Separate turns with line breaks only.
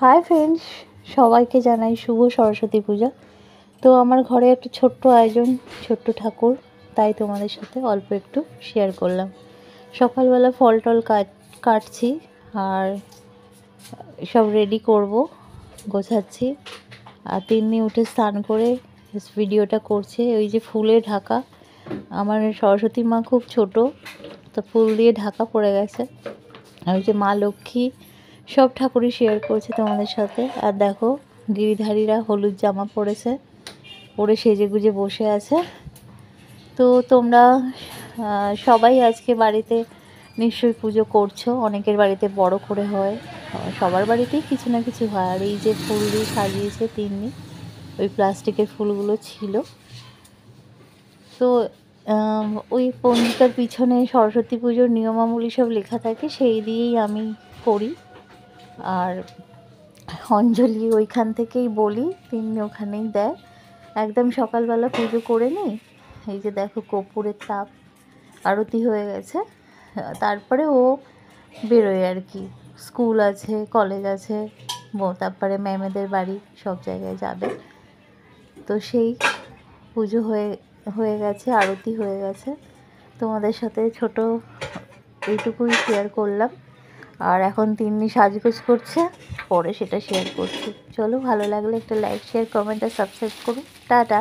Hi friends, সবাইকে জানাই শুভ সরস্বতী পূজা। তো আমার ঘরে একটা ছোট্ট আয়োজন, ছোট্ট ঠাকুর, তাই তোমাদের সাথে অল্প একটু শেয়ার করলাম। সকালবেলা ফল টল কাটছি আর সব রেডি করব, গোছাচ্ছি। আর তিন্নি উঠে স্নান করে ভিডিওটা করছে। ওই যে ফুলে ঢাকা, আমার সরস্বতী মা খুব ছোট, তো ফুল দিয়ে ঢাকা পড়ে গেছে। আর ওই যে মা লক্ষ্মী, সব ঠাকুরই শেয়ার করছে তোমাদের সাথে। আর দেখো গিরিধারীরা হলুদ জামা পরেছে, পরে সেজে গুজে বসে আছে। তো তোমরা সবাই আজকে বাড়িতে নিশ্চয়ই পুজো করছো। অনেকের বাড়িতে বড় করে হয়, সবার বাড়িতেই কিছু না কিছু হয়। আর এই যে ফুল দিয়ে সাজিয়েছে তিন্নি, ওই প্লাস্টিকের ফুলগুলো ছিল। তো ওই পঞ্জিকার পিছনে সরস্বতী পুজোর নিয়মাবলী সব লেখা থাকে, সেই দিয়েই আমি করি। আর অঞ্জলি ওইখান থেকেই বলি, তিন্নি ওখানেই দেয়। একদম সকালবেলা পুজো করে নিই। এই যে দেখো কর্পূরের তাপ, আরতি হয়ে গেছে। তারপরে ও বেরোয় আর কি, স্কুল আছে, কলেজ আছে, তারপরে ম্যামেদের বাড়ি, সব জায়গায় যাবে। তো সেই পুজো হয়ে গেছে, আরতি হয়ে গেছে। তোমাদের সাথে ছোট এইটুকুই শেয়ার করলাম। আর এখন তিন্নি সাজগোজ করছে, পরে সেটা শেয়ার করছি। চলো, ভালো লাগলে একটা লাইক, শেয়ার, কমেন্ট আর সাবস্ক্রাইব করুন। টাটা।